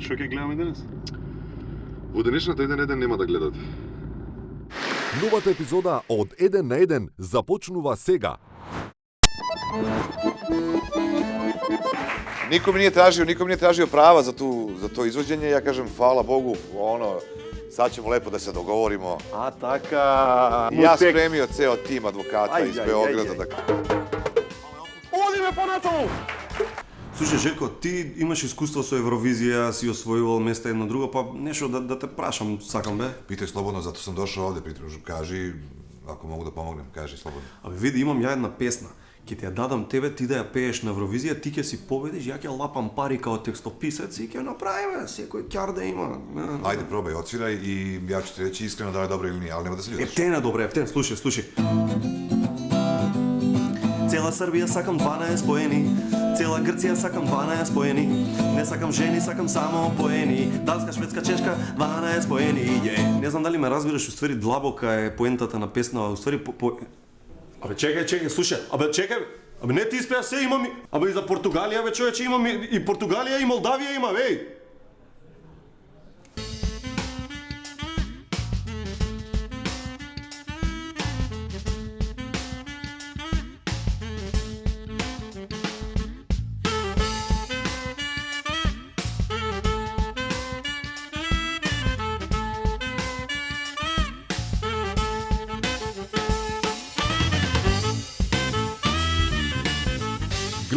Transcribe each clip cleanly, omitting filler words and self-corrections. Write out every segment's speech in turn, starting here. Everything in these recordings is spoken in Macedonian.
што ќе гледаме денес? Во денешната 1-1 нема да гледате. Новата епизода од 1 на 1 започнува сега. Никој ми не тражио права за тоа извоđење, ја кажем фала Богу, сад ćemo лепо да се договоримо. А така. Ја спремио цео тим адвоката из Београда. Одиме понатаму. Слушај, Желко, ти имаш искуство со Евровизија, си освојувал место едно друго, па нешто да те прашам, сакам бе. Питај слободно, зато сум дошao овде, придружу. Кажи, ако могу да помогнем, кажи слободно. Абе, види, имам ја една песна. Ќе ти ја дадам тебе, ти да ја пееш на Евровизија, ти ќе си победиш, ја ќе лапам пари као текстописец и ќе направиме, секој ќар да има. Ајде, пробај, отсвирај и ја ќе ти речи искрено дали е добро или не, али нема да се љутиш. Ептена добре, ептен, слушај. Цела Србија сакам 12 поени, цела Грција сакам 12 поени, не сакам жени, сакам само поени, Данска, Шведска, Чешка, 12 поени, Не знам дали ме разбираш, уствари длабока е поентата на песна, уствари Абе чекај, слушај, чекај, не ти испеа се имам, и за Португалија, човече, имам и Португалија и Молдавија има,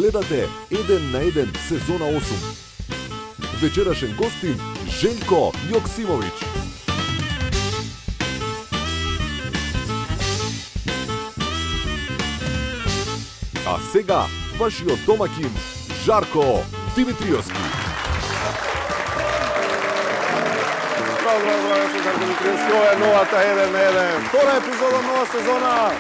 Гледате 1 на 1 сезона 8. Вечерашен гостин Желко Јоксимовиќ. А сега вашиот домакин Жарко Димитриевски. Браво, Жарко Димитриевски, ова е новата 1 на 1. Втора епизода, нова сезона.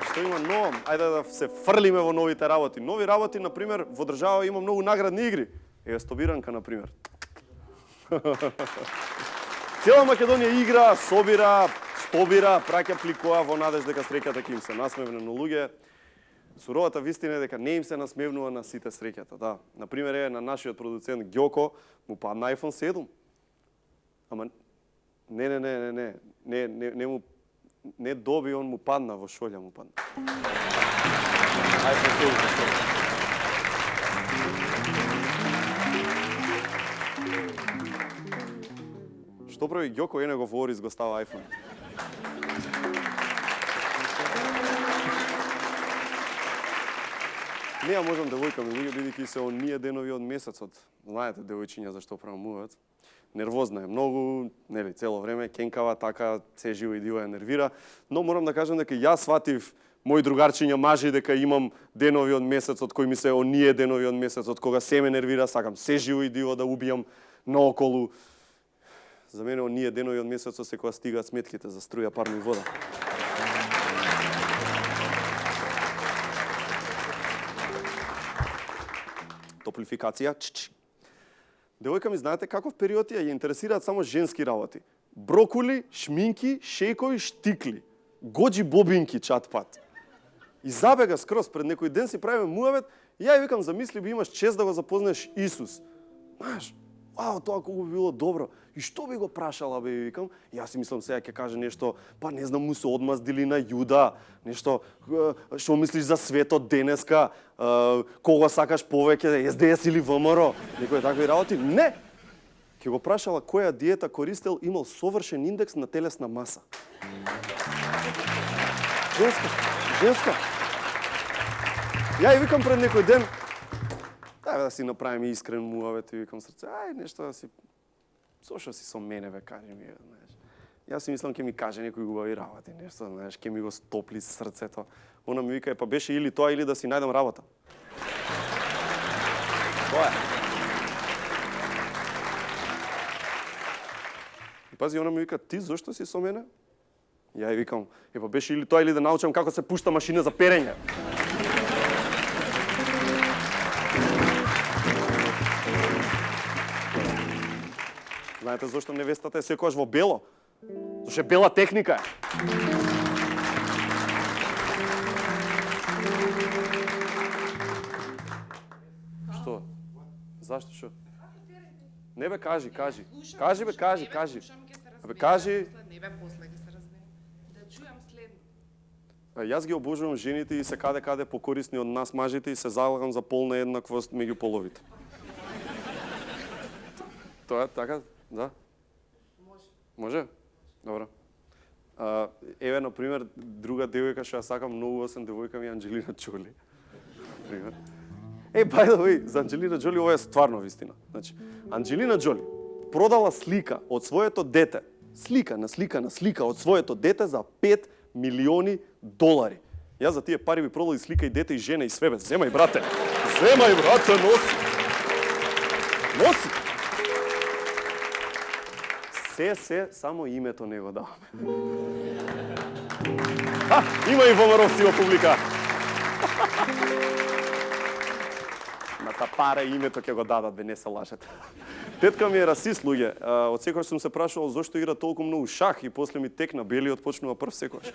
Што има ново? Ајде да се фрлиме во новите работи. Нови работи, например, во држава има многу наградни игри. Стобиранка, например. Цела Македонија игра, собира, стобира, праќа пликоа во надеж дека среќата ќе им се насмевне на луѓе. Суровата вистина е дека не им се насмевнува на сите среќата, да. Например, на нашиот продуцент Ѓоко му падна iPhone 7. Ама не му не доби, он му падна, во шолја му падна. Што прави Ѓоко, не го говори, го става iPhone. Не ја можам девојка ми луѓе, бидејќи се оние денови од месецот. Знаете, девојчиња зашто прамуват. Нервозна е многу, нели, цело време, кенкава, така, се живо и диво ја нервира, но морам да кажам дека јас сватив мои другарчиња мажи дека имам денови од месецот кои ми се оние денови од месецот кога се ме нервира, сакам се живо и диво да убијам наоколу. За мене оние денови од месецот се кога стигаат сметките за струја, парно и вода. Топлификација. Девојка ми, знаете каков период ја интересираат само женски работи. Брокули, шминки, шејкови, штикли. Гоџи бобинки чат-пат. И забега скроз, пред некој ден си правиме муавет, ја ја викам, замисли би имаш чест да го запознаеш Исус. Знаеш, тоа колку би било добро. И што би го прашала, бе, викам? Јас си мислам сега ќе каже нешто, па не знам, му се одмаздили на Јуда, нешто, што мислиш за светот денеска, кого сакаш повеќе, СДС или ВМРО, некои такви работи? Не! Ќе го прашала која диета користел, имал совршен индекс на телесна маса. Женска. Ја и викам пред некој ден, да си направиме искрен муавет, и викам срце, нешто да си... Зошто си со мене, бе, кажи ми, знаеш. Јас си мислам ќе ми каже некои убави работи, нешто, знаеш, ќе ми го стопли срцето. Она ми вика, па беше или тоа, или да си најдам работа. Тоа е. И пази, она ми вика, ти зошто си со мене? Ја и викам, па беше или тоа, или да научам како се пушта машина за перење. Знаете зошто невестата е секогаш во бело? Зашто е бела техника. Зашто, што? Не бе, кажи. Кажи бе, кажи. Абе, кажи. Не бе, после ќе се разбере. Да чујам следно. Јас ги обожувам жените и се каде покорисни од нас мажите и се залагам за полна еднаквост меѓу половите. Тоа е така, да? Може? Добро. Еве, например, друга девојка што ја сакам многу, осем девојка ми е Анџелина Џоли. Пример. By the way, за Анџелина Џоли ова е стварно вистина. Значи, Анџелина Џоли продала слика од своето дете, слика од своето дете за $5 милиони. Јас за тие пари би продал и слика и дете и жена и све, бе. Земај, брате, носи. Носи. Се, само името не го даваме. Има и ВМРО-си во публика. На та пара името ќе го дадат, бе, не се лажете. Тетка ми е расист, луѓе. Од секојаш сум се прашувал зошто игра толку многу шах и после ми текна белиот почнува прв секојаш.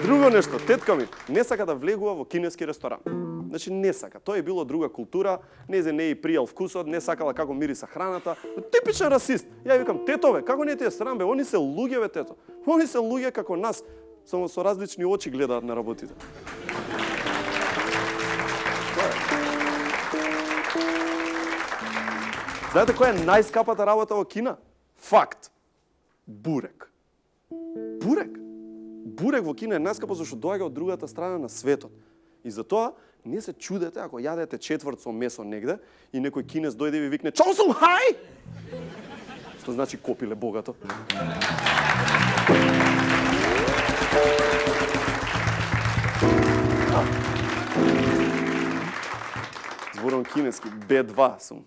Друго нешто, тетка ми не сака да влегува во кинески ресторан. Значи не сака. Тоа е било друга култура, незе не и пријал вкусот, не сакала како мириса храната. Типичен расист. Ја викам, тето бе, како не ти е срам бе? Они се луѓе бе, тето. Они се луѓе како нас, само со различни очи гледаат на работите. Знаете која е најскапата работа во Кина? Факт. Бурек. Бурек во Кина е најскапо зашто доаѓа од другата страна на светот. И затоа не се чудете ако јадете четврт со месо негде и некој кинез дојде и ви викне "Чон сум хај!" Што значи копиле богато. Зборам кинески, B2 сум.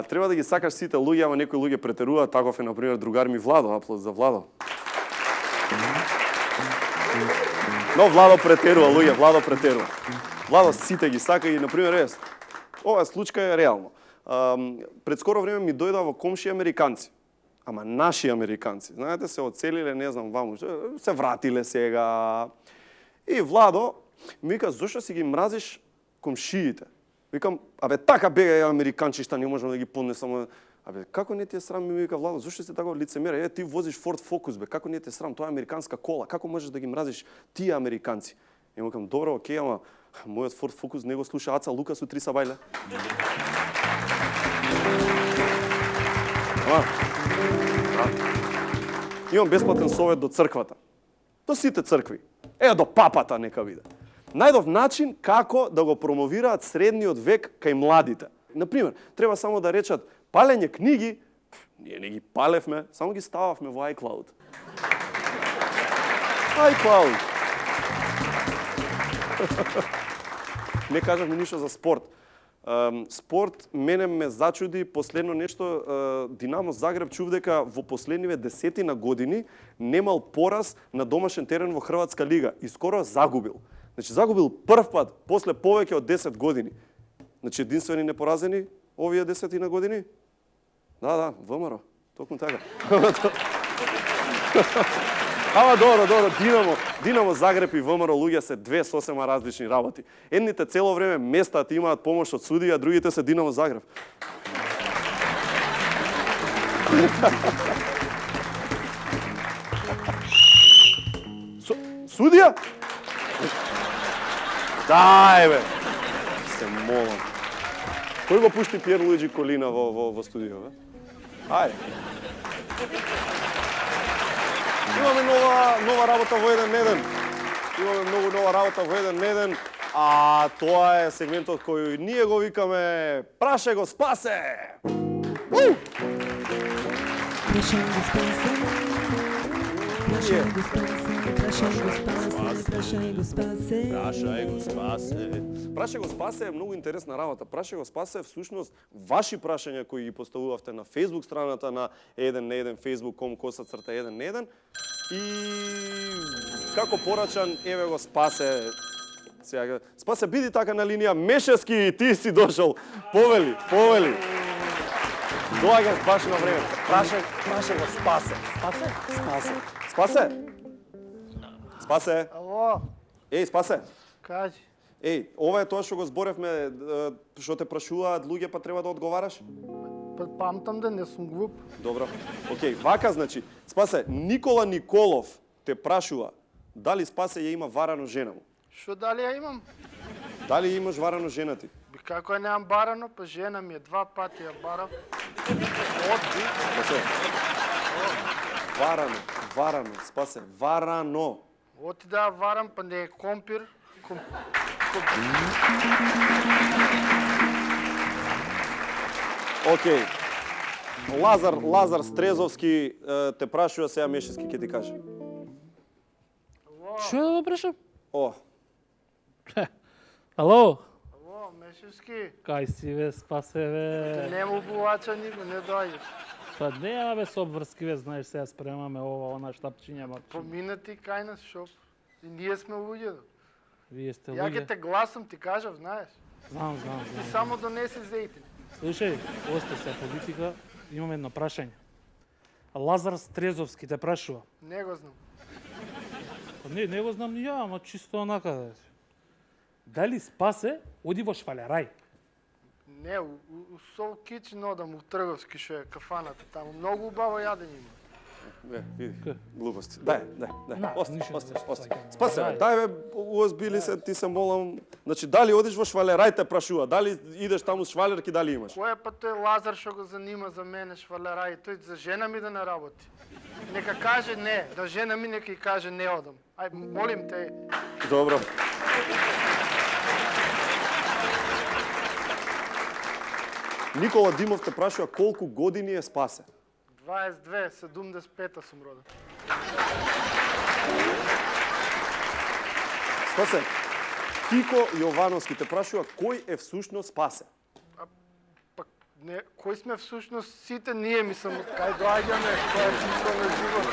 Треба да ги сакаш сите луѓе, ама некои луѓе претеруваат, таков е на пример другар ми Владо, аплод за Владо. Но Владо претерува, луѓе, Владо претерува. Владо сите ги сака и на пример ова случка е реално. Пред скоро време ми дојдоа во комши американци. Ама наши американци. Знаете, се оцелиле, не знам ваму, се вратиле сега. И Владо ми вика, зошто си ги мразиш комшиите? Викам, абе така бега американчишта, не можам да ги поднесам. Абе, како не ти е срам, ми вика Владо, зошто си така лицемер? Ти возиш Ford Focus, бе, како не ти е срам? Тоа е американска кола, како можеш да ги мразиш тие американци? И му викам, добро, окей, ама мојот Ford Focus не го слуша Аца Лукас утри сабајле. Имам бесплатен совет до црквата. До сите цркви. До папата нека биде. Најдов начин како да го промовираат средниот век кај младите. Например, треба само да речат палење книги, ние не ги палевме, само ги стававме во iCloud. iCloud. Не кажавме ништо за спорт. Спорт мене ме зачуди последно нешто. Динамо Загреб чув дека во последниве 10 години немал пораз на домашен терен во Хрватска лига и скоро загубил. Значи загубил прв пат после повеќе од 10 години. Значи единствени непоразени овие 10 години? Да, ВМРО. Токму така. Ама добро, Динамо Загреб и ВМРО луѓе се две сосема различни работи. Едните цело време местат, имаат помош од судија, другите се Динамо Загреб. Судија? Дај бе! Се молам. Кој го пушти Пиер Луиджи Колина во студио, бе? Ајде. Имаме нова работа во 1-1. Имаме многу нова работа во 1-1, а тоа е сегментот кој ние го викаме Праше го спасе! Праше го спасе е многу интересна работа. Праше го спасе е всушност ваши прашања кои ги поставувавте на Facebook страната на 1-1 facebook.com/1-1 и како порачан еве го спасе. Сега спасе биди така на линија Мешевски, ти си дошол. Повели. Доаѓаш баш на време. Праше го спасе. Спасе? Ало, Спасе. кажи. Еј, ова е тоа што го зборевме, што те прашуваат луѓе па треба да одговараш? Памтам да не сум глуп. Добро. Океј, вака значи, Спасе, Никола Николов те прашува дали Спасе ја има варано жена му. Што дали ја имам? Дали имаш варано жена ти? Би како ја немам барано, па жена ми е 2 пати ја барав. Одби. Спасе. Варано, Спасе, варано. Оти да ја варам, па не е компир. Океј. Лазар Стрезовски те прашува, сега Мешевски ќе ти каже. Што да прашам? О, Ало? Ало, Мешевски, Кај си бе, Спасе бе? не му бувача никој, не доаѓаш. Па нема бе со обврски бе, знаеш, сега спремаме ова, она штапчиња, марчиња. Помина ти кај нас шоп. И ние сме луѓето. Вие сте Ја ќе луѓе. те гласам, ти кажав, знаеш. Знам. Ти само донеси зејтин. Слушај, осте се политика, имам едно прашање. Лазар Стрезовски те прашува. Не го знам. Па не го знам ни ја, ама чисто онака да. Дали Спасе оди во Швалерај? Не, у Сол Кичен одам, у Трговски, што е кафаната таму. Многу убаво јадење има. види, глупости. Дај. Осте. ништо Спасе, дај бе, уозбили се, ти се молам. Значи, дали одиш во Швалерај те прашува, дали идеш таму с швалерки, дали имаш? Кој е па тој Лазар што го занима за мене швалерај? Тој за жена ми да не работи. Нека каже не, да жена ми нека и каже не одам. Ај, молим те. Добро. Никола Димов те прашува колку години е Спасе. 22, 75 сум роден. Спасе, Кико Јовановски те прашува кој е всушност Спасе. Па не, кој сме всушност сите ние, мислам, од кај доаѓаме, кој е чисто на живот.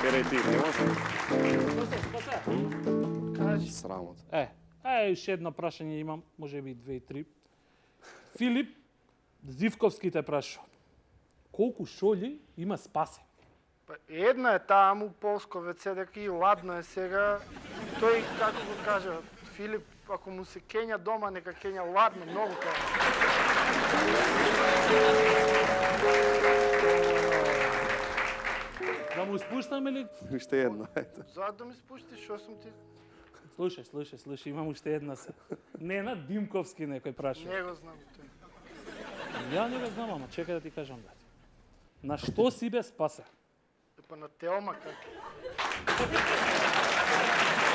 Керај ти, не може? Кажи. Срамот. Уште едно прашање имам, може би 2 и 3. Филип Зивковски те прашува. Колку шолји има Спасе? Па една е таму полско веце, дека и ладно е сега. Тој, како го кажа, Филип, ако му се кења дома, нека кења ладно, многу тоа. Да му испуштаме ли? Уште едно, ето. Зад да ми спуштиш, што сум ти? Слушај, имам уште една се. Ненад Димковски некој прашува. Не го знам тој. Ја не го знам, ама чекај да ти кажам да. На што си бе Спасе? Па на Теома како?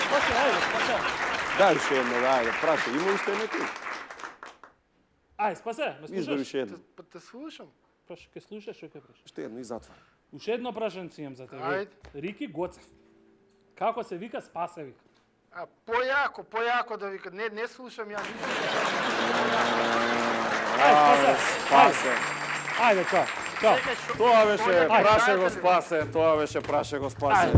Спасе. Дај уште едно, дај, прашај, има уште некој? Ај, Спасе, ме Избери слушаш? уште едно. Па те слушам. Прашај, ке слушаш, што ке прашаш? Уште едно и затвор. Уште едно прашање имам за тебе. Ајде. Рики Гоцев. Како се вика Спасе вика? А појако да вика. Не слушам ја ништо. Ај, Спасе. Ајде, ка. Чекај, што- Тоа беше, Ајде, праше го ајде. Спасе, тоа беше, праше го Спасе.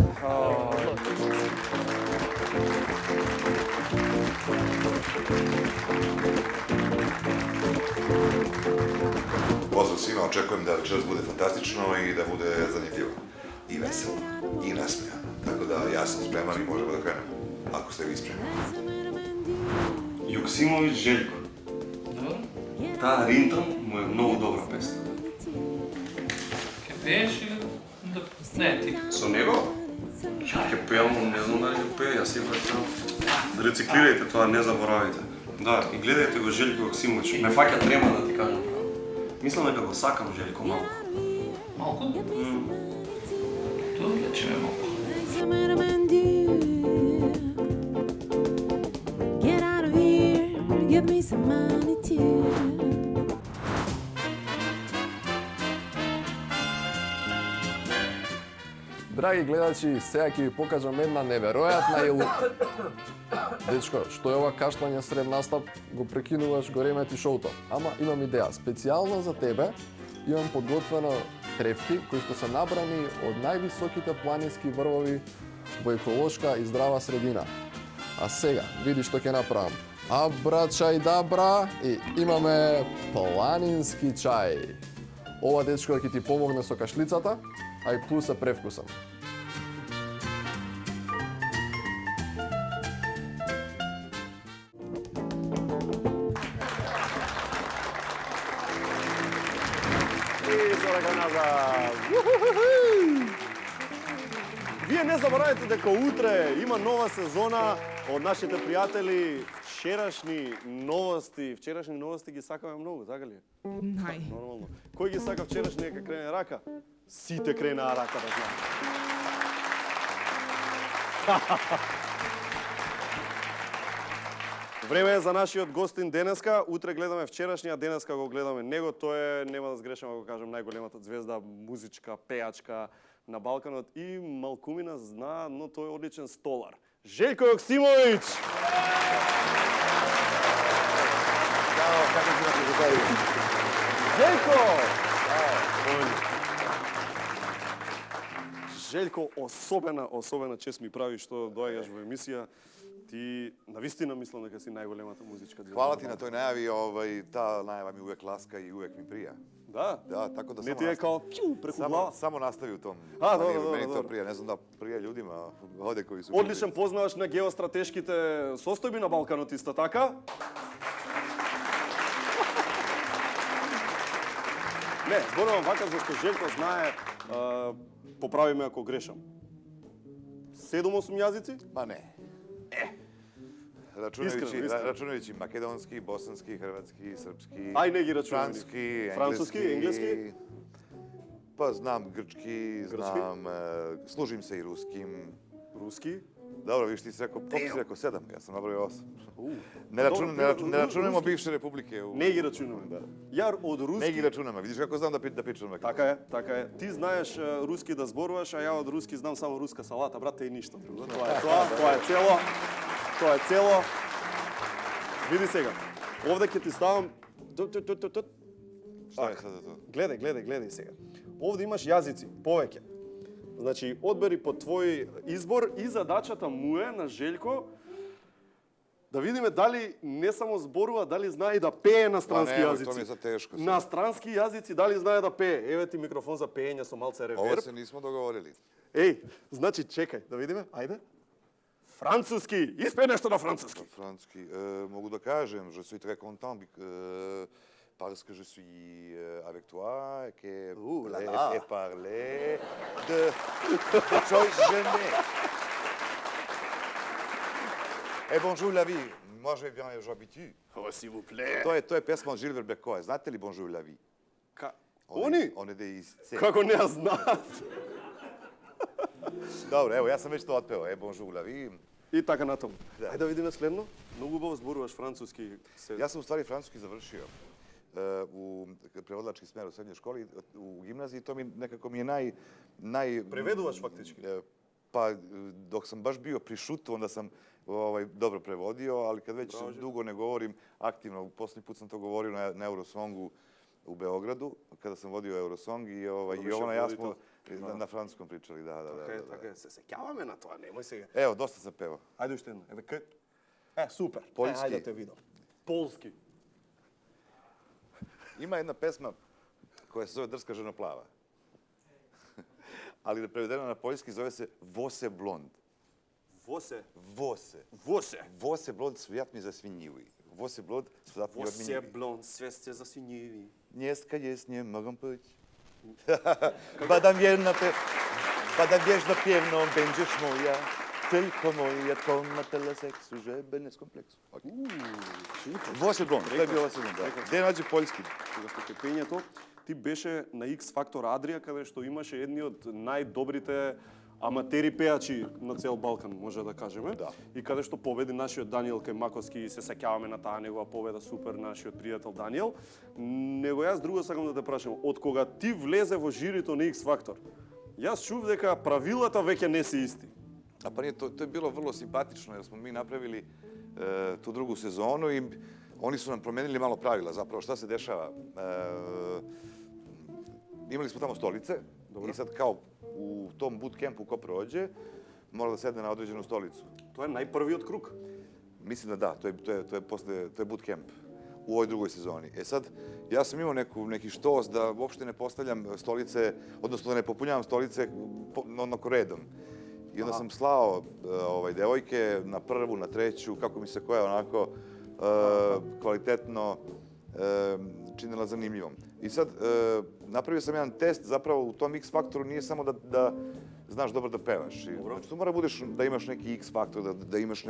Поздрав свима, очекуjem da večeras bude fantastično i da bude zanimljivo. I veselo. I nasmejano. Tako da ja sam spreman i možemo da krenemo. Ako ste vi spremni. Јуксимовиќ Желјко. Таа Ринтон му е многу добра песна. Ке пееш или да... Не, ти. Со него? Ја ќе пеам, но не знам дали ќе пее, јас сепак да рециклирајте тоа, не заборавајте. Да, и гледајте го Желјко Јуксимовиќ. Ме фаќа трема да ти кажам. Мислам дека го сакам Желјко малку. Малку? Тоа лече ме малку. Get out of here, give me some money too. Драги гледачи, сега ќе ви покажам една неверојатна илука. Дечко, што е ова кашлање сред настап, го прекинуваш гореме ти шоуто. Ама имам идеја, специјално за тебе имам подготвено трефки кои што се набрани од највисоките планински врвови во еколошка и здрава средина. А сега, види што ќе направам. Абра чај дабра и имаме планински чај. Ова дечко ќе ти помогне со кашлицата, а и плюс е превкусен. И сега назад. Вие не заборавајте дека утре има нова сезона од нашите пријатели. Вчерашни новости ги сакаме многу, така ли? Нај. Нормално. Кој ги сака вчерашни нека крене рака? Сите кренаа рака, да знам. Време е за нашиот гостин денеска. Утре гледаме вчерашниот, денеска го гледаме него. Тој е, нема да сгрешам ако кажам, најголемата звезда, музичка, пејачка на Балканот и малкумина знаа, но тој е одличен столар. Желјко Јоксимовиќ! Чао, како си на Желјко! Желјко, особена чест ми прави што доаѓаш во емисија. Ти навистина мислам дека си најголемата музичка звезда. Хвала ти на тој најави, таа најава ми увек ласка и увек ми прија. Да? Да, тако да Не ти е као преку глава? Само настави у том. Добро. Мене тоа прија, не знам да прија ljudima, оде кои су. Одличен познаваш на геостратешките состојби на Балканот исто така. Не, зборувам вака зашто Желјко знае, поправи ме ако грешам. 7-8 јазици? Ма не. Искрено. Рачунајќи македонски, босански, хрватски, српски, Ај не ги рачунам. француски, енглески? Па знам грчки, знам, служим се и руским. Руски? Добро, виж ти си рекол, колку си рекол 7, јас сум набројал 8. Не рачунаме бивше републике. Не ги рачунаме, да. Ја од руски... Не ги рачунаме, видиш како знам да pričam македонски. Така е. Ти знаеш руски да зборуваш, а ја од руски знам само руска салата, брате, и ништо друго. Тоа е цело. Види сега. Овде ќе ти ставам... Што е сега тоа? Гледај сега. Овде имаш јазици, повеќе. Значи, одбери по твој избор и задачата му е на Желјко да видиме дали не само зборува, дали знае и да пее на странски јазици. Тоа ми е за тешко. На странски јазици дали знае да пее. Еве ти микрофон за пеење со малце реверб. Ова се нисмо договорили. Значи чекај, да видиме. Ајде. Француски. Испеј нешто на француски. Француски. Могу да кажем, je suis très content parce que je suis avec toi, et parler de choses jeunesse. Et bonjour la vie. Moi, j'habitue. Oh, s'il vous plaît. Тоа е песма од Жилбер Бекој. Знаете ли Bonjour la vie? Они? Он е да из... Како не ја знаат? Добро, ево, јас сам веќе тоа отпео. Bonjour la vie. И така натаму. Ајде да видиме следно. Многу убаво зборуваш француски. Јас сум ствари француски завршио у преводлачки смер у средњој школи, у гимназiji, то ми некако ми е Преведуваш фактички? Па, док сам баш био при шуту, онда сам добро преводио, али кад веќе дуго не говорим активно, последни пут сам то говорио на Евросонгу у Београду, када сам водио Евросонг и Јована и јас смо на француском причали, да. Така е, се сеќаваме на тоа, немој сега. Ево, доста се пева. Ајде уште едно. Супер. Полски. Ајде те видам. Полски. Има една песма која се зове Дрска женоплава. Али да преведена на поljски зове се Восе блонд. Восе? Восе блонд, свијат ми засвинјиви. Восе блонд, свијат ми Восе одминjivi. блонд, свијат се засвинјиви. Днеска јес не могам путь. Бадам вjerna pjevno benđeš moja, tylko moja, koma teleseks u žebe nes kompleksu. Восе блонд, тоа е било Восе блонд, да. Де наđe поljски? Кога сте пењето, ти беше на X Factor Адрија, каде што имаше едни од најдобрите аматери пејачи на цел Балкан, може да кажеме. Да. И каде што победи нашиот Даниел Кајмаковски, и се сеќаваме на таа негова победа, супер, нашиот пријател Даниел. Него јас друго сакам да те прашам, од кога ти влезе во жирито на X Factor, јас чув дека правилата веќе не се исти. А па не, тоа е било врло симпатично, jer smo mi napravili tu drugu sezonu i oni su nam promenili malo pravila. Zapravo, šta se dešava? Imali smo tamo stolice i sad kao u tom bootcampu ko prođe, mora da sedne na određenu stolicu. Тоа е најпрвиот круг. Mislim da, to je bootcamp u ovoj drugoj sezoni. E sad, ja sam imao neki štos da uopšte ne postavljam stolice, odnosno da ne popunjavam stolice onako redom. I onda sam slao devojke na prvu, na treću, kako mi se koja onako kvalitetno činila zanimljivom. I sad, napravio sam jedan test, zapravo u tom X faktoru nije samo da znaš dobro da pevaš. Znači, tu mora budeš da imaš neki X faktor, da imaš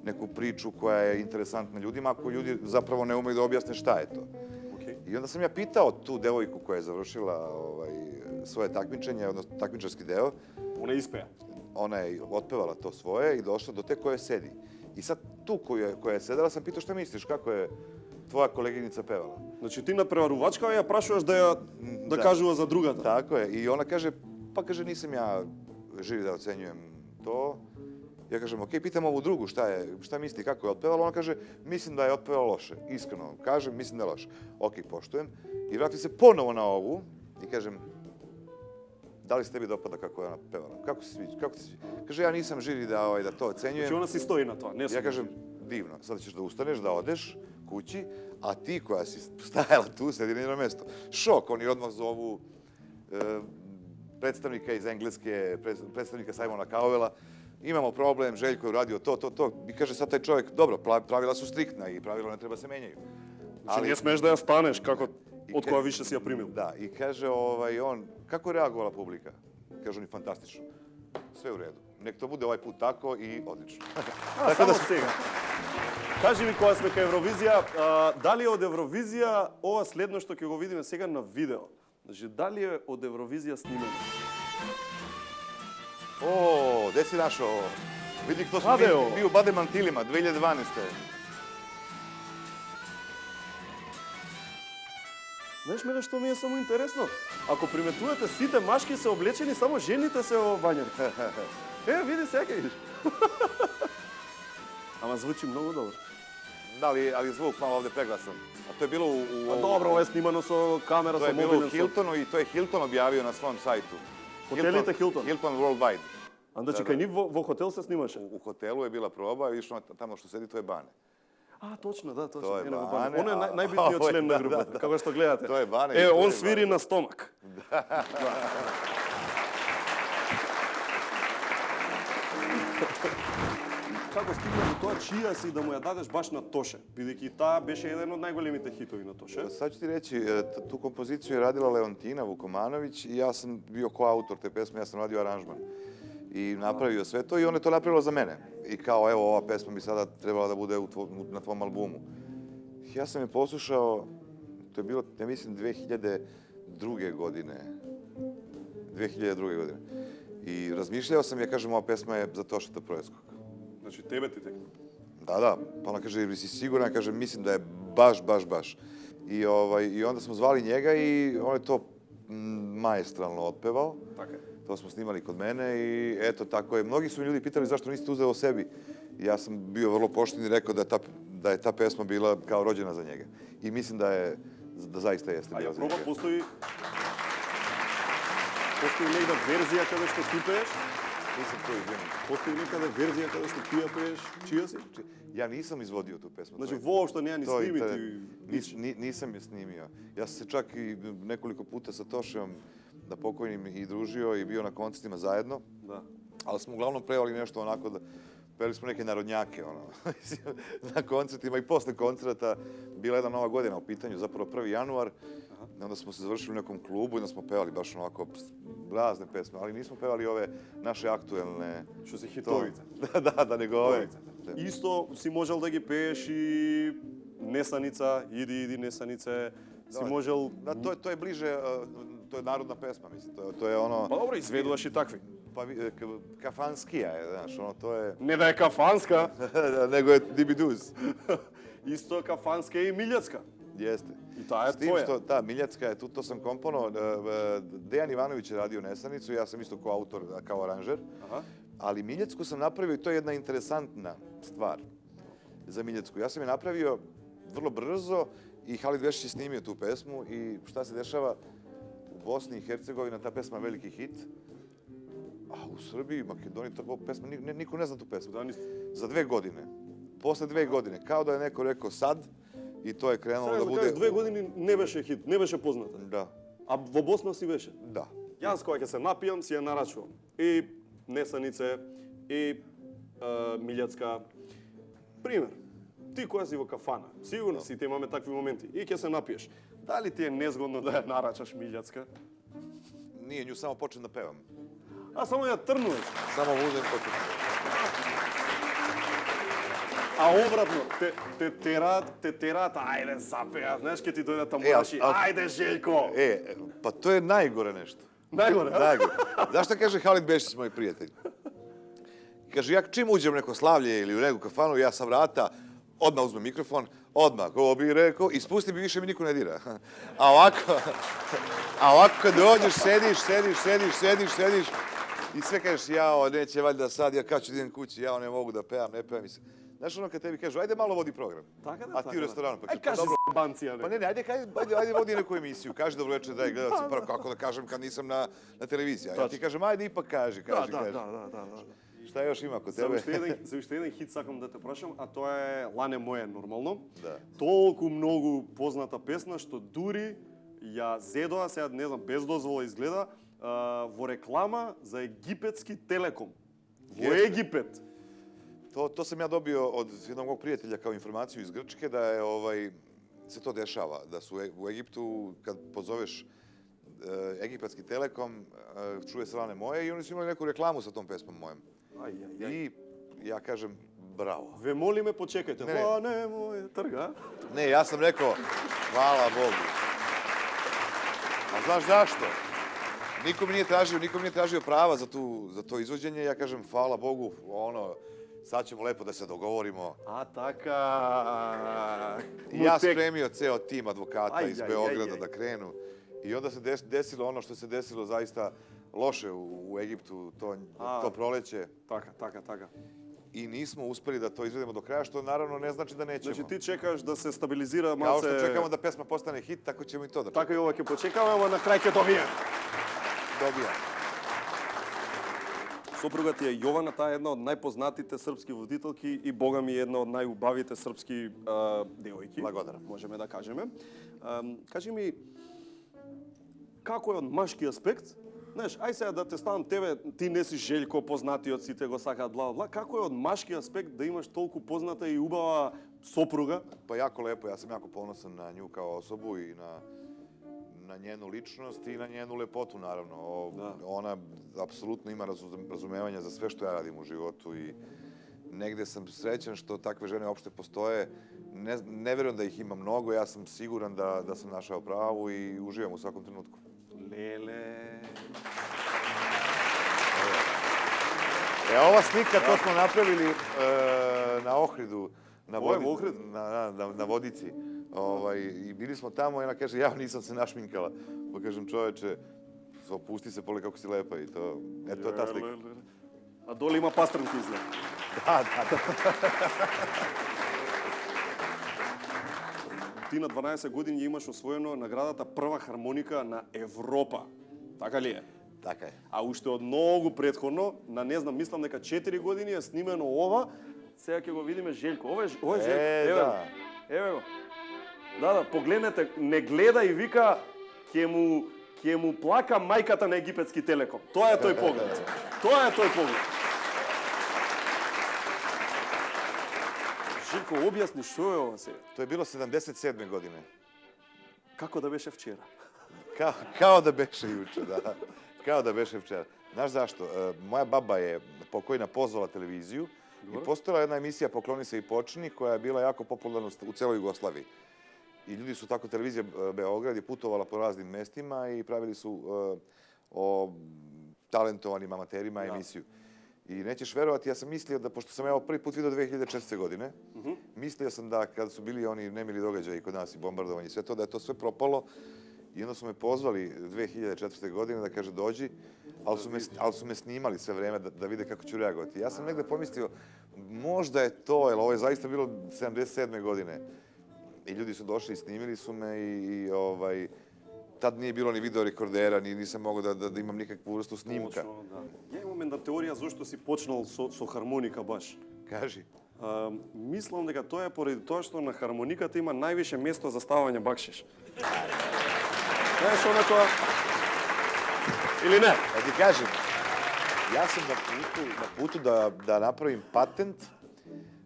neku priču koja je interesantna ljudima, ako ljudi zapravo ne umeju da objasne šta je to. I onda sam ja pitao tu devojku koja je završila svoje takmičenje, odnosno takmičarski deo. Ona je ispeja. Ona je otpevala to svoje i došla do te koje sedi. I sad tu koja je sedela sam pitao šta misliš, kako je tvoja koleginica pevala. Значи ти на преварувачка ја прашуваш да кажува за другата. Tako je. I ona kaže, pa kaže nisam ja živi da ocenjujem to. Ja kažem, ok, pitam ovu drugu šta misli, kako je otpevala. Ona kaže, mislim da je otpevala loše. Iskreno kažem, mislim da je loše. Ok, poštujem. I vrati se ponovo na ovu i kažem, da li se tebi dopada kako je ona pevala? Kako ti se sviđa? Kaže, ja nisam živi da to ocenjujem. Znači ona si stoji na to, ne. Ja kažem, divno, sada ćeš da ustaneš, da odeš kući, a ti koja si stajala tu, sedi na njeno mesto. Šok, oni odmah zovu predstavnika iz Engleske, predstavnika Simona Cowella. Imamo problem, Željko je uradio to. I kaže sad taj čovjek, dobro, pravila su striktna i pravila ne treba se menjaju. Значи не смееш да ја станеш како од која више си ја примил. Да, и каже он, како реагувала публика? Каже он, фантастично. Све у реду. Нек то буде овај пут тако и одлично. Само сега. Кажи ми, кога сме кај Евровизија, дали е од Евровизија ова следно што ќе го видиме сега на видео? Значи, дали е од Евровизија снимено? О, де си нашо? Види кто сме би у Баде Мантилима, 2012. Знаеш мене што ми е само интересно? Ако приметувате, сите машки се облечени, само жените се обањани. Види сега видиш. Ама звучи многу добро. Да, ali zvuk malo ovde preglasan. A to je bilo u... Dobro, ovo je snimano sa kamera, sa mobilnom. To je bilo u Hiltonu i to je Hilton objavio na svom sajtu. Hotelите Hilton? Hilton Worldwide. A znači, kај нив во хотел се снимаше? U hotelu je bila proba i viš tamo što sedi, to je Bane. А, точно, да, точно. To je Bane. Он е најбитниот член на групата, како што гледате. To je Bane. Он свири на стомак. Како стигна до тоа чија си да му ја дадеш баш на Тоше, бидејќи таа беше еден од најголемите хитови на Тоше? Sad ću ti reći, tu kompoziciju je radila Leontina Vukomanović i ja sam bio koautor te pesme, ja sam radio aranžman. I napravio sve to i ona je to napravila za mene. I kao, evo, ova pesma bi sada trebala da bude na tvom albumu. Ja sam je poslušao, to je bilo, ja mislim, 2002. godine. I razmišljao sam, ja kažem, ova pesma je za Tošeta Projeskog. Znači, tebe ti tekne? Da. Pa ona kaže, si siguran? Ja kažem, mislim da je baš. I onda smo zvali njega i on je to maestralno otpevao. Tako je. To smo snimali kod mene i eto, tako je. Mnogi su mi ljudi pitali zašto niste uzeli o sebi. Ja sam bio vrlo pošten i rekao da je ta pesma bila kao rođena za njega. I mislim da zaista jeste bila za njega. A ja postoji negda verzija kada što ti peješ? Nisam to izvijem. Postoji nekada verzija kada što ti ja peješ? Čija si? Ja nisam izvodio tu pesmu. Znači, uopšte nema ni snimiti? Nisam je snimio. Ja sam se čak i nekoliko puta sa Tošeom da pokojnim i družio i bio na koncertima zajedno. Da. Ali smo uglavnom pevali nešto onako da... Pevali smo neke narodnjake, na koncertima i posle koncerta. Bila jedna nova godina u pitanju, zapravo 1. januar. Onda smo se završili u nekom klubu i onda smo pevali baš onako razne pesme, ali nismo pevali ove naše aktuelne... Što se hitovice. Da, nego ove. Isto si možel da ги peješ i Nesanica, Idi Nesanice, si možel... Da, to je bliže, to je narodna pesma, mislim, to je ono... Pa dobro, izvedуваš i takvi. Pa kafanskija je, znaš, ono, to je... Ne da je kafanska. Nego je Dibiduz. Isto kafanska i Miljacka. Jeste. I ta je tvoja. Da, Miljacka je, to sam komponovao. Dejan Ivanović je radio Nesanicu, ja sam isto kao autor, kao aranžer. Ali Miljacku sam napravio i to je jedna interesantna stvar za Miljacku. Ja sam je napravio vrlo brzo i Halid Vešić je snimio tu pesmu i šta se dešava u Bosni i Hercegovini, ta pesma je veliki hit. A u Srbiji, Makedoniji, ta pesma, niko ne zna tu pesmu. Za 2 godine. Posle 2 godine. Kao da je neko rekao sad i to je krenulo da bude... 2 години не беше хит, не беше позната. Да. А во Босна си беше? Да. Јас кога ќе се напијам, си ја нарачувам. И Несанице, и Милјацка. Пример, ти која си во кафана, сигурно сите имаме такви моменти, и ќе се напиеш. Дали ти е незгодно да ја нарачаш Милјацка? Nije, nju samo počnem da pevam. А само ја трнуваш. Samo uzem počnem. А обратно, те терат, ајде запеа, знаеш ке ти дојдат таму наши, ајде Željko. Pa to je najgore nešto. Najgore, a? Najgore. Zašto kaže Halid Bešić, moj prijatelj? Kaže, ja čim uđem u neko slavlje ili u neku kafanu, ja sa vrata odmah uzmem mikrofon, odmah, ko bi rekao, i spustim i više mi niko ne dira. A ovako kad dođeš, sediš i sve kažeš, jao, neće valjda sad, ja kad ću idem kući, jao, ne mogu da pevam, ne pevam. Znaš ono kad tebi kažu, ajde malo vodi program. A ti u restoranu, pa kaži se bancija. Pa ne, ajde vodi neku emisiju, kaži dobro večer, daj gledalci, prvo kako da kažem kad nisam na televiziji. Ja ti kažem, ajde ipak kaži. Da. Šta još ima kod tebe? За уште еден хит сакам да те прашам, а тоа е Лане моје нормално. Да. Толку многу позната песна што дури ја зедоа, сега не знам, без дозвола изгледа, во реклама за египетски телеком. Во Египет. To sam ja dobio od jednog mog prijatelja kao informaciju iz Grčke da je se to dešava, da su u Egiptu kad pozoveš egipatski telekom, čuje se Lane moje i oni su imali neku reklamu sa tom pesmom mojom. I ja kažem bravo. Ве молиме, почекајте. Лане моје, трга. Ne, ja sam rekao hvala Bogu. A znaš zašto? Niko mi nije tražio prava za to izvođenje. Ja kažem hvala Bogu, sad ćemo lepo da se dogovorimo. A taka... I ja spremio ceo tim advokata iz Beograda da krenu. I onda se desilo ono što se desilo zaista loše u Egiptu, to proleće. Така. I nismo uspeli da to izvedemo do kraja, što naravno ne znači da nećemo. Значи ти чекаш да се стабилизира малце... Kao što čekamo da pesma postane hit, tako ćemo i to da čekamo. Така и ова ќе почекаме, ама на крај ќе добијаме. Добијам. Сопруга ти е Јована, таа е една од најпознатите српски водителки и бога ми една од најубавите српски девојки. Благодарам. Можеме да кажеме. Кажи ми, како е од машки аспект? Знаеш, ај сега да те ставам тебе, ти не си Željko, познатиот, сите го сакаат, бла. Како е од машки аспект да имаш толку позната и убава сопруга? Pa jako lepo, ja sam jako ponosan na nju kao osobu i na njenu ličnost i na njenu lepotu, naravno. Ona apsolutno ima razumevanja za sve što ja radim u životu i negde sam srećan što takve žene uopšte postoje. Ne verujem da ih ima mnogo, ja sam siguran da sam našao pravu i uživam u svakom trenutku. Lele... Ova slika, to smo napravili na Ohridu, na Vodici. I bili smo tamo i ona kaže, ja nisam se našminkala. Pa kažem, čoveče, opusti se, poli kako si lepa i to, eto je ta slika. A dole ima pastranki izgled. Da. Ти на 12 години имаш освоено наградата прва хармоника на Европа. Така ли е? Така е. А уште од многу претходно, на не знам, мислам дека 4 години е снимено ова. Сега ќе го видиме Željko. Ова е Željko. Еве го. Да, погледнете, не гледа и вика ќе му плака мајката на египетски телеком. Тоа е тој поглед. Željko, објасни што е ова сега? To je bilo 77. godine. Како да беше вчера? Kao da beše juče, da. Kao da beše včera. Znaš zašto? Moja baba je pokojna pozvala televiziju i postojala jedna emisija Pokloni se i počni koja je bila jako popularna u celoj Jugoslaviji. I ljudi su tako, televizija Beograd je putovala po raznim mestima i pravili su o talentovanim amaterima emisiju. I nećeš verovati, ja sam mislio da, pošto sam evo prvi put vidio 2004. godine, mislio sam da kada su bili oni nemili događaji kod nas i bombardovanje i sve to, da je to sve propalo. I onda su me pozvali 2004. godine da kaže dođi, ali su me snimali sve vreme da vide kako ću reagovati. Ja sam negde pomislio, možda je to, jer ovo je zaista bilo 77. godine. I ljudi su došli i snimili su me i tad nije bilo ni video rekordera, nisam mogao da imam nikakvu vrstu snimka. Ja imam jedna teorija zašto si počnal со хармоника баш. Кажи. Мислам дека тоа е поради тоа што на хармониката има највише место за ставање бакшиш. Знаеш онако... Или не? Da ti kažem, ja sam na putu da napravim patent,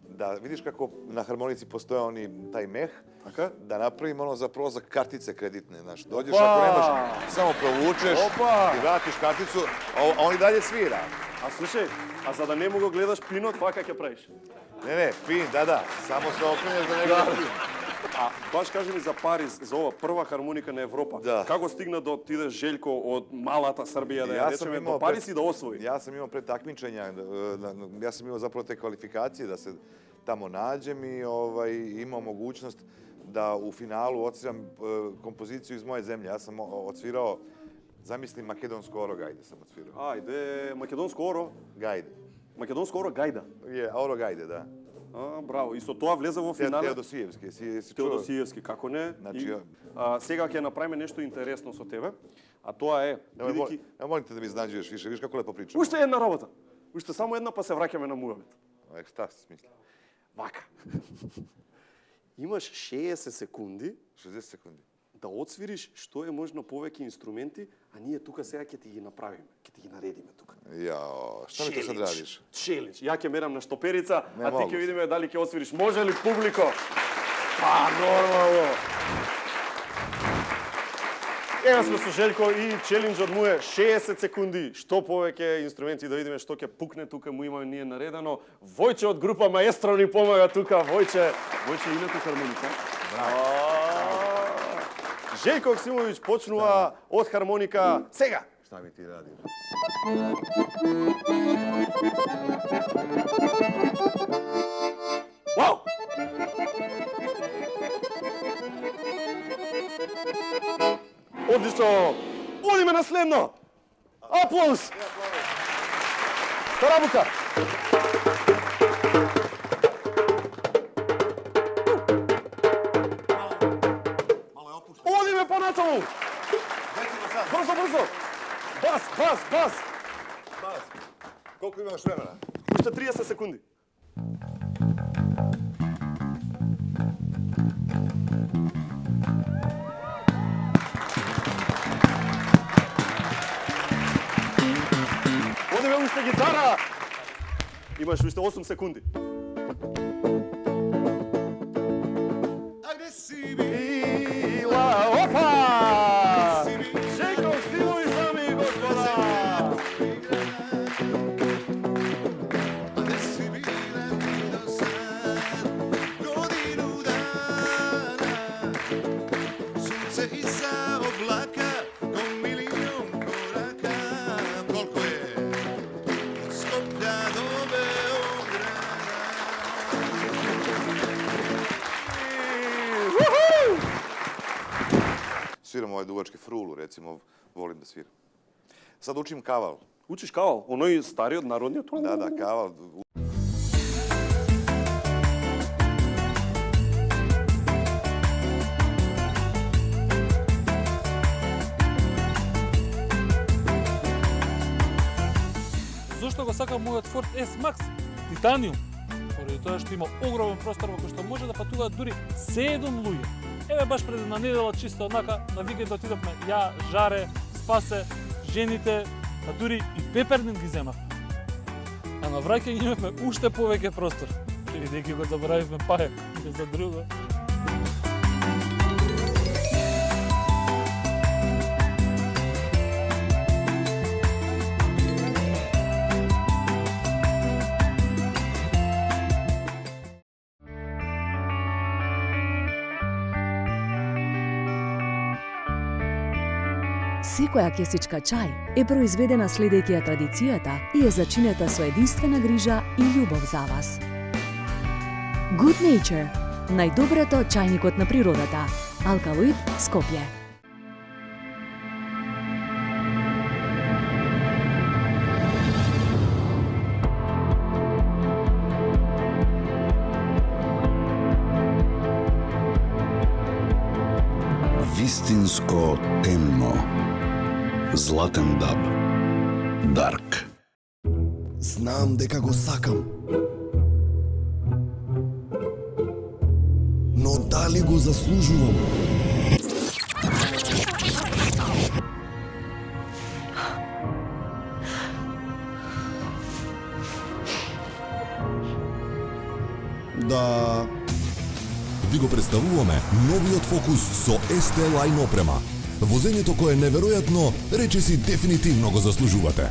da vidiš kako na harmonici postoje taj meh, Така? Да направим ono за прозак картице кредитне, знаеш. Доđeš ako nemaš, samo provučeš, ti vratiš karticu, a on i dalje svira. А слушај, а за да не му го гледаш пинот, тоа како ќе правиш? Ne, pin, da, samo se okreneš da ne gledaš pin. А баш кажи ми за Париз, за ова прва хармоника на Европа. Да. Како стигна до отиде Желјко од малата Србија да ја речеме до Париз и да освои? Ja sam imao pred takmičenja, ja sam imao zapravo te kvalifikacije da se tamo nađem i imao mogućnost da u finalu odsviram kompoziciju iz moje zemlje. Ja sam odsvirao, zamisli, makedonsko oro gajde sam odsvirao. Ајде, македонско оро? Gajde. Македонско оро гајда? Je, oro gajde, da. Браво. И со тоа влезе во финале? Теодосиевски. Теодосиевски, како не? Значи, сега ќе направиме нешто интересно со тебе, а тоа е... Молим те да ми изнадјуваш више, виж како лепо причам. Уште една работа. Уште само една, па се враќаме на муавет. Šta si smisli? Вака. Имаш 60 секунди 60 секунди. Да отсвириш што е можно повеќе инструменти, а ние тука сега ќе ти ги направиме, ќе ти ги наредиме тука. Јао, што ми тоа sad радиш? Челендж. Ја ќе мерам на штоперица, Не а ти могу. ќе видиме дали ќе отсвириш. Може ли публико? Па, нормално. Ева сме со Желјко и челенџот му е 60 секунди. Што повеќе инструменти да видиме што ќе пукне тука му имаме ние наредено. Војче од група Маестро ни помага тука. Војче имате хармоника? Желјко Оксимовиќ почнува од хармоника сега. Šta mi ti radiš? Вау! Одлично! Одиме на следно! Аплауз! Тарабука! Одиме понатаму! Брзо! Бас! Колку имаш времена? Уште 30 секунди. Одиме уште гитара. Имаш уште 8 секунди. Опа! Желјко Оксимовиќ, дами и господа! Sviram ove dugačke frulu, recimo, volim da sviram. Sad učim kaval. Учиш кавал? Оној стариот народниот? Da, kaval. Зошто го сакам мојот Ford S-Max Titanium? Поради тоа што има огромен простор во кој што може да патуваат дури 7 луѓе. Еве баш пред една недела чисто однака на викенд отидовме ја, Жаре, Спасе, жените, а дури и Пепернин ги земавме. А на враќање имавме уште повеќе простор. Бидејќи го заборавивме пајак за друго. Секоја кесичка чај е произведена следејќи ја традицијата и е зачинета со единствена грижа и љубов за вас. Good Nature – најдоброто чајникот на природата. Алкалоид, Скопје. Вистинско темно. Златен даб. Дарк. Знам дека го сакам. Но дали го заслужувам? Да ви го представуваме новиот Фокус со ST Line опрема. Возењето кое е неверојатно, речиси дефинитивно го заслужувате.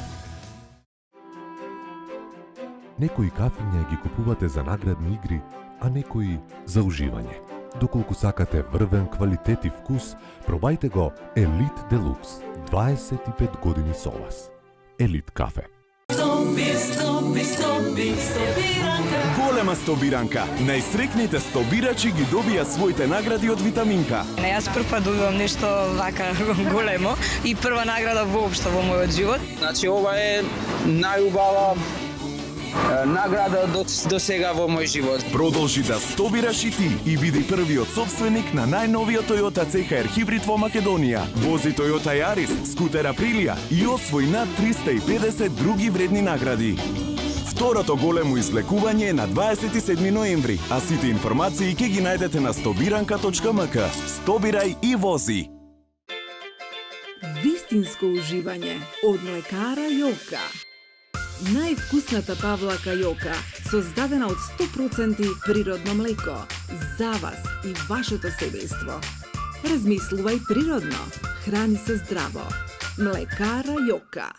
Некои кафиња ги купувате за наградни игри, а некои за уживање. Доколку сакате врвен квалитет и вкус, пробајте го Елит Делукс. 25 години со вас. Елит кафе. Голема Стобиранка. Најсрекните стобирачи ги добија своите награди од Витаминка. Не, јас прв пат добивам нешто вака големо и прва награда воопшто во мојот живот. Значи ова е најубава награда до сега во мој живот. Продолжи да стобираш и ти и биди првиот собственик на најновиот Toyota CHR хибрид во Македонија. Вози Toyota Yaris, скутер Априлија и освои над 350 други вредни награди. Второто големо извлекување е на 27 ноември, а сите информации ќе ги најдете на stobiranka.mk. Стобирај и вози. Вистинско уживање од млекара Јока. Највкусната павлака Јока, создадена од 100% природно млеко, за вас и вашето семејство. Размислувај природно, храни се здраво. Млекара Јока.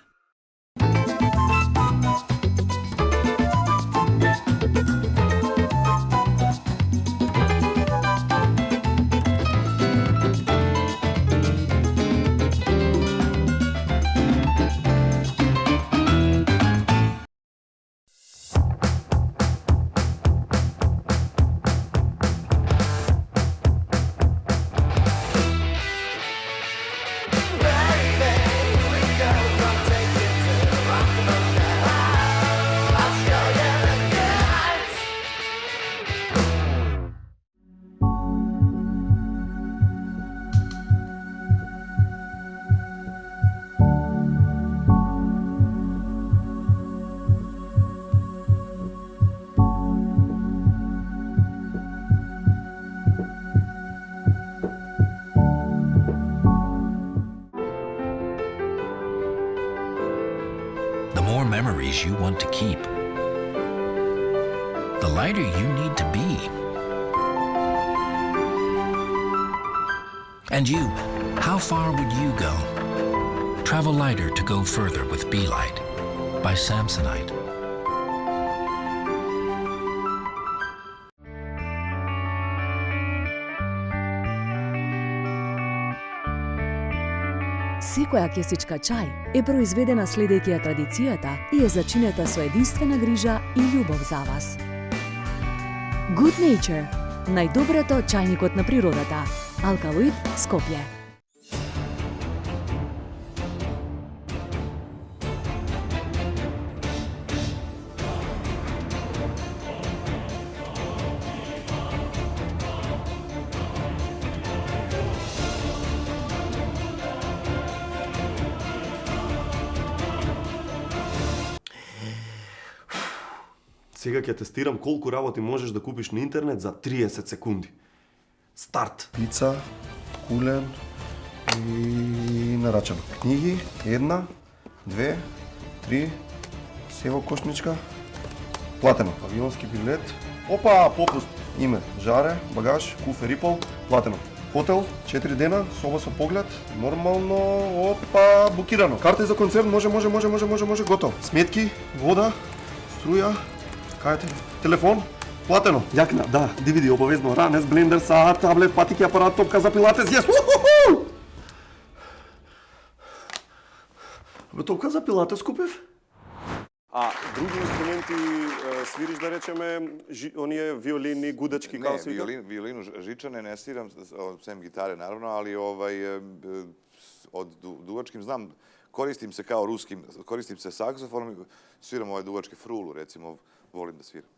Memories you want to keep, the lighter you need to be. And you, how far would you go? Travel lighter to go further with Be Light by Samsonite. Секоја кесичка чај е произведена следејќи ја традицијата и е зачинета со единствена грижа и љубов за вас. Good Nature, најдоброто чајникот на природата. Алкалоид, Скопје. Сега ќе тестирам колку работи можеш да купиш на интернет за 30 секунди. Старт! Пица, кулен и нарачано. Книги, 1, 2, 3, сево кошничка, платено. Авионски билет, опа, попуст, име, жаре, багаж, куфер и пол, платено. Хотел, 4 дена, соба со поглед, нормално, опа, букирано. Карта за концерт, може, готово. Сметки, вода, струја, кајте, телефон, платено. Јакна, да, DVD обавезно, ранес, блендер, саат, таблет, патики, апарат, топка за пилатес, јес! Бе, топка за пилатес купив? А други инструменти свириш, да речеме, оние виолини, гудачки, како се вика? Не, виолину жичане не свирам, сем гитаре наравно, али од дувачким знам, користим се као руским, користим се саксофоном, свирам овој дувачки фрулу, рецимо, волим да свирам.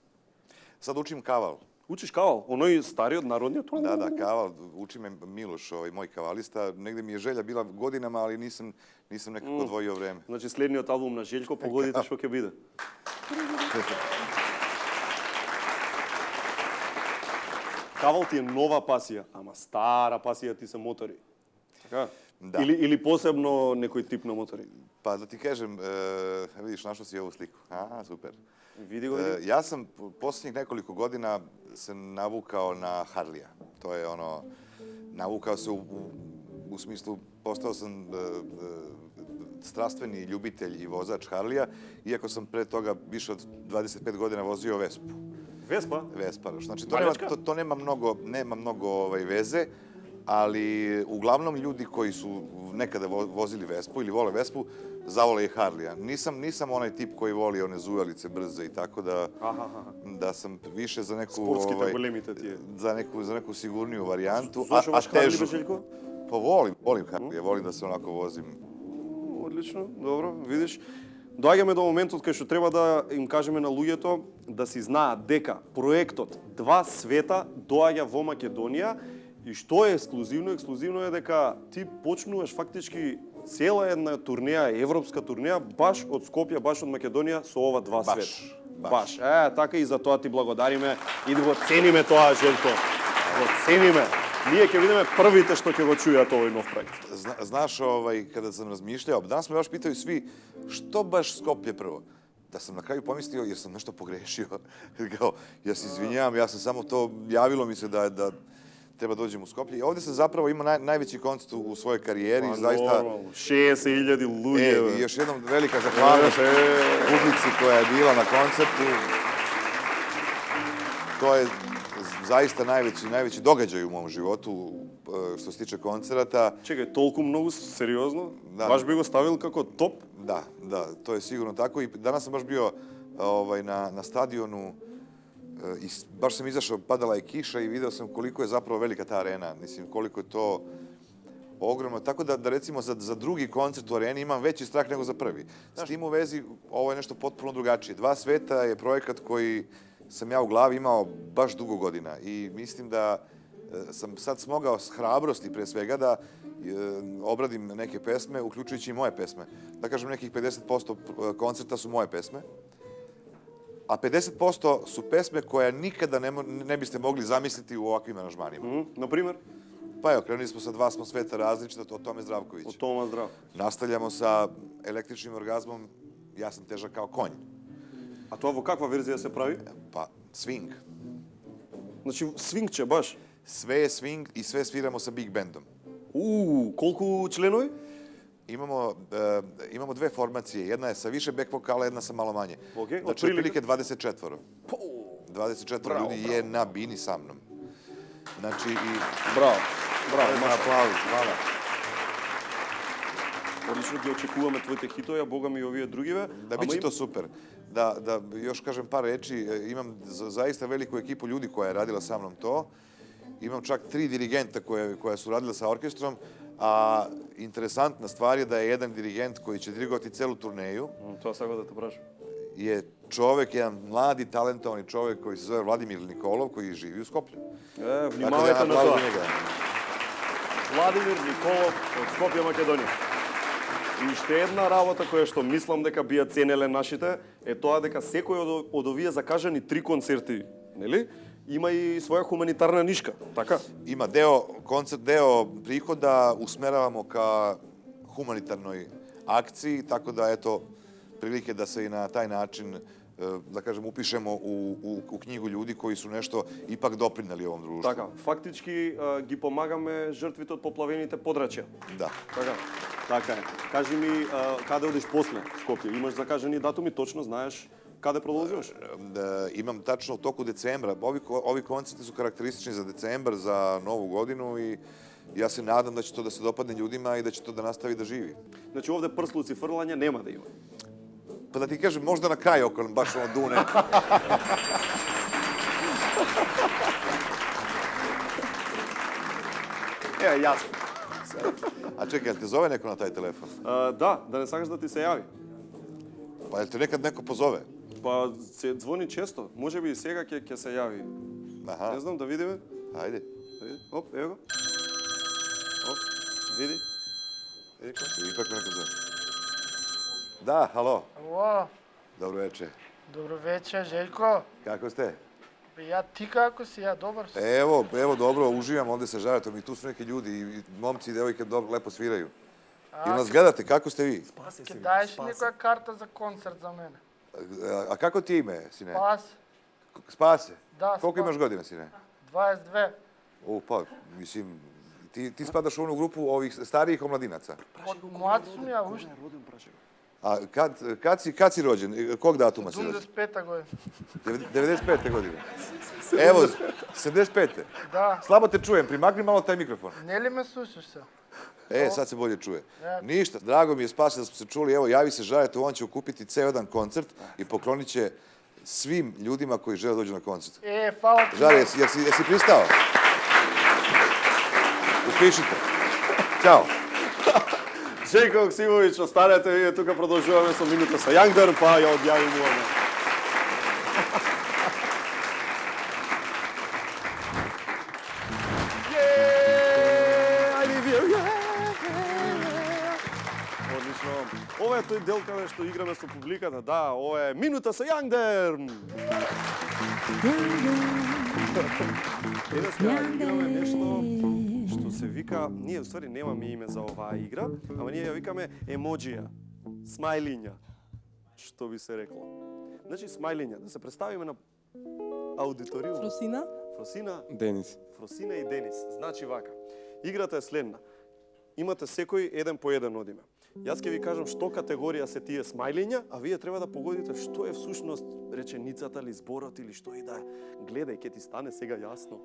Сад учим кавал. Учиш кавал? Оној стариот, народниот? Да, кавал. Учиме Милош, мој кавалиста. Негде ми е желја била годинама, али нисам некако одвојio време. Значи следниот албум на Желјко, погодите што ќе биде. Кавал ти е нова пасија, ама стара пасија ти се мотори. Така? Да. Или посебно некој тип на мотори? Па да ти кажем, видиш, нашо си ову слику. Супер. Види го. Јас сам последних неколико година се навукао на Харлија. Тоа е навукао се у смислу, постao sam strastveni ljubitelj i vozač Harlija, iako sam pre toga više od 25 godina vozio Vespu. Vespa? Vespa. Znači, to nema mnogo veze, ali uglavnom ljudi koji su nekada vozili Vespu ili vole Vespu, zavole i Harlija. Nisam onaj tip koji voli one zujalice brze i tako da sam više za neku za neku sigurniju varijantu, a težu. Pa volim Harlija, volim da se onako vozim. Одлично, добро, видиш. Доаѓаме до моментот кај што треба да им кажеме на луѓето да си знаат дека проектот Два света доаѓа во Македонија и што е ексклузивно? Ексклузивно е дека ти почнуваш фактички цела една турнеја, европска турнеја, баш од Скопје, баш од Македонија со ова Два света. Баш. Така и за тоа ти благодариме и да го цениме тоа, Желко. Го цениме. Ние ќе видиме првите што ќе го чујат овој нов проект. Знаš, kada sam razmišljao, danas me baš pitaju svi, što baš Skoplje prvo? Da sam na kraju pomislio, jer sam nešto pogrešio. Ja se izvinjavam, ja sam samo to, javilo mi se da treba dođem u Skoplje. I ovdje se zapravo ima najveći koncert u svojoj karijeri. Zaista 60.000 ljudi. I još jednom velika zahvalnost publici koja je bila na koncertu. To je zaista najveći događaj u mom životu što se tiče koncerata. Čekaj, толку многу сериозно? Баш би го ставил како топ? Da, to je sigurno tako. I danas sam baš bio na stadionu i baš sam izašao, padala je kiša i video sam koliko je zapravo velika ta arena. Mislim, koliko je to ogromno. Tako da recimo za drugi koncert u areni imam veći strah nego za prvi. S tim u vezi, ovo je nešto potpuno drugačije. Dva sveta je projekat koji sam ja u glavi imao baš dugo godina i mislim da sam sad smogao hrabrosti pre svega da obradim neke pesme, uključujući i moje pesme. Da kažem, nekih 50% koncerta su moje pesme, a 50% su pesme koje nikada ne biste mogli zamisliti u ovakvim aranžmanima. Na primjer? Pa evo, krenuli smo sa Dva smo sveta različita, o Tome Zdravković. O Toma Zdrav. Nastavljamo sa Električnim orgazmom, Ja sam težak kao konj. A тоа во каква верзија се прави? Pa, swing. Значи, свингче баш? Sve je swing i sve sviramo sa big bandom. Колку членови? Imamo dve formacije. Jedna je sa više back vokala, jedna sa malo manje. Znači, otprilike 24. 24 ljudi je na bini sa mnom. Znači, i... Bravo. Aplauz, hvala. Одлично ги очекуваме твоите хитови, а бога ми и овие другиве. Da, biće to super. Da još kažem par reči, imam zaista veliku ekipu ljudi koja je radila sa mnom to. Imam čak 3 dirigenta koja su radila sa orkestrom, a interesantna stvar je da je jedan dirigent koji će dirigovati celu turneju. Тоа сакам да те прашам. Je čovek, jedan mladi, talentovani čovek koji se zove Vladimir Nikolov, koji živi u Skoplju. Внимавајте на тоа. Владимир Николов од Скопје, Македонија. И уште една работа која што мислам дека би ја ценеле нашите е тоа дека секој од овие закажани 3 концерти, нели? Има и своја хуманитарна нишка, така? Ima deo prihoda usmeravamo ka humanitarnoj akciji, tako da eto prilike da se i na taj način da kažem upišemo u knjigu ljudi koji su nešto ipak doprineli ovom društvu. Така, фактички ги помагаме жртвите од поплавените подрачја. Да. Така е. Кажи ми каде одиш после Скопје? Имаш закажани датуми, точно знаеш каде продолжуваш? Imam tačno u toku decembra. Ovi koncerti su karakteristični za decembar, za Novu godinu i ja se nadam da će to da se dopadne ljudima i da će to da nastavi da živi. Значи овде прслуци фрлања нема да има. Pa da ti kažem, možda na kraju oko baš ono dune. Јасно. A čekaj, jel te zove neko na taj telefon? Да не сакаш да ти се јави. Pa jel te nekad neko pozove? Па се звони често. Може би и сега ќе се јави. Не знам, да видиме. Ајде. Оп, ево го. Оп, види. Ipak neko zove. Da, halo. Ало, Dobro večer. добро вечер, Željko. Kako ste? Ја ти како си, ја добар си. Evo, dobro, uživam, ovde se žaretom i tu su neki ljudi, i momci i devojke lepo sviraju. I nas gledate, kako ste vi? Ке даеш некоја карта за концерт за мене? A kako ti je ime, sine? Спасе. Spase? Da, Koliko Spase. imaš godina, sine? 22. Pa, mislim, ti spadaš u onu grupu ovih starijih omladinaca. Од млад сум ја уште. A kad si rođen? Kog datuma si rođen? 75-та година. 95. godine. Evo, 75. Da. Slabo te čujem, primakni malo taj mikrofon. Не ли ме слушаш се? Sad se bolje čuje. Ja. Ništa, drago mi je, Spase, da smo se čuli. Evo, javi se Žaretu, on će ukupiti ceo jedan koncert i poklonit će svim ljudima koji žele dođu na koncert. Фала ти. Žare, jesi pristao? Upišite. Ćao. Željko Joksimović, ostanete, вие тука продолжуваме со минута со Јангдер, па ја одјавуваме. Одлично. Ова е тој дел каде што играме со публиката. Да, ова е минута со Јангдер. Денеска играме нешто што се вика, ние уствари немаме име за оваа игра, ама ние ја викаме емоджија, смајлиња, што би се рекло. Значи смајлиња, да се представиме на аудиторијум. Фросина. Денис. Фросина и Денис. Значи вака. Играта е следна. Имате секој еден по еден од име. Јас ќе ви кажам што категорија се тие смајлиња, а вие треба да погодите што е всушност реченицата или зборот или што и да е. Гледај, ќе ти стане сега јасно.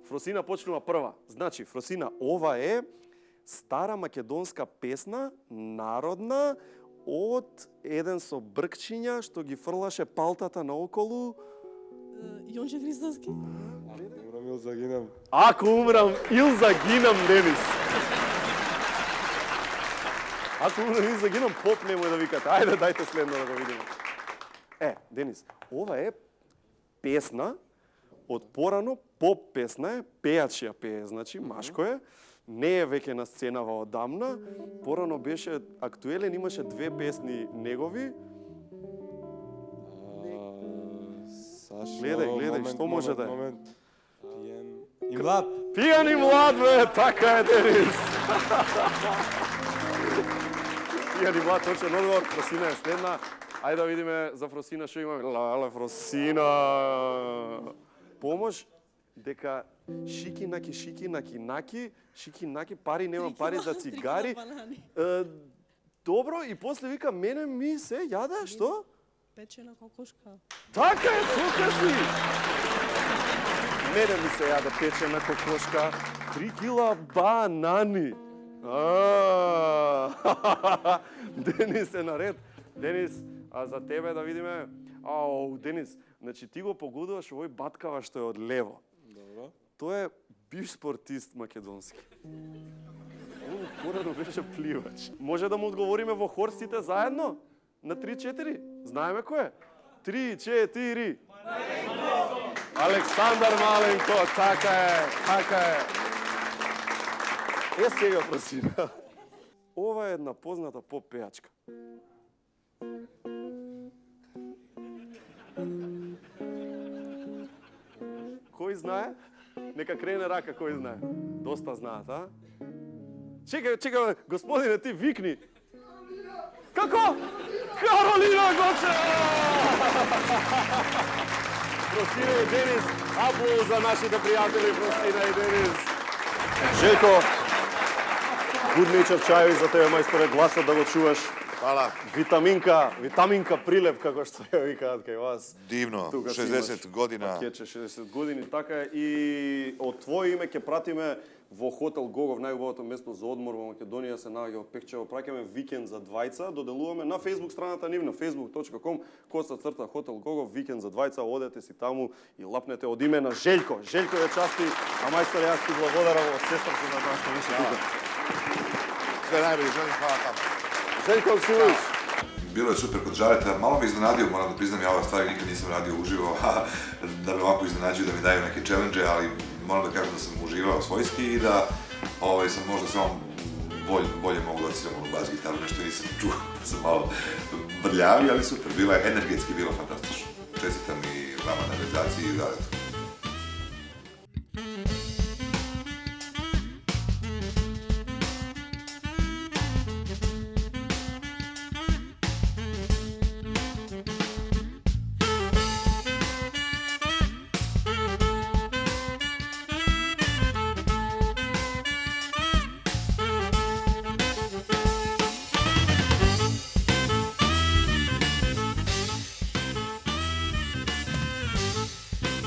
Фросина почнува прва. Значи, Фросина, ова е стара македонска песна, народна, од еден со бркчиња што ги фрлаше палтата наоколу. Јонче Христоски? Умрам или загинам. Ако умрам или загинам, Денис. Ако умрам или загинам, поп немој да викате. Ајде, дајте следно да го видиме. Денис, ова е песна од порано, поп песна е, пејач ја пее, значи, машко е, не е веќе на сценава одамна, порано беше актуелен, имаше две песни негови. Гледај, што може да е? Пијан и млад. Пијан и млад, бе, така е, Денис. Пијан и млад, точен одговор, Фросина е следна. Ајде да видиме за Фросина што имаме. Леле, Фросина. Помош дека шики-наки, пари, немам пари за цигари. Добро, и после вика, мене ми се јаде, што? Печена кокошка. Така е, тука си! Мене ми се јаде печена кокошка, 3 кила банани. Денис е наред. Денис, а за тебе да видиме. Денис, значи ти го погодуваш овој баткава што е од лево. Добро. Тој е бивш спортист македонски. Он порано беше пливач. Може да му одговориме во хор сите заедно? На 3-4? Знаеме кој е? 3-4. Александар Маленко, така е. Сега, Фросина. Ова е една позната поп-пејачка. Кој знае? Нека крене рака, кој знае. Доста знаат, а? Чекај, господине, ти викни. Како? Каролина Гочева! Фросина и Денис, аплауз за нашите пријатели Фросина и Денис. Желко, Good Nature чајови за тебе, мајсторе, гласот да го чуваш. Хвала. Витаминка прилеп, како што ја викаат кај вас. Дивно, 60 година. Пакетче, 60 години, така е. И од твое име ќе пратиме во хотел Гогов, најубавото место за одмор во Македонија, се наоѓа во Пекчево. Праќаме викенд за двајца, доделуваме на Facebook страната нивна, facebook.com/хотел Гогов, викенд за двајца, одете си таму и лапнете од име на Желко. Желко ја части, а мајстор јас ти благодарам од сестра си на тоа што беше тука. Све најбоље, желим, хвала таму. Željko Joksimović. Bilo je super kod Žareta, malo me iznenadio, moram da priznam, ja ove stvari nikad nisam radio uživo, da me ovako iznenađuju, da mi daju neke challenge, ali moram da kažem da sam uživao svojski i da sam možda samo bolje mogu da odsviram onu bas gitaru, nešto nisam čuo, sam malo brljavi, ali super, bilo je energetski, bilo fantastično. Čestitam i vama na realizaciji i Žaretu.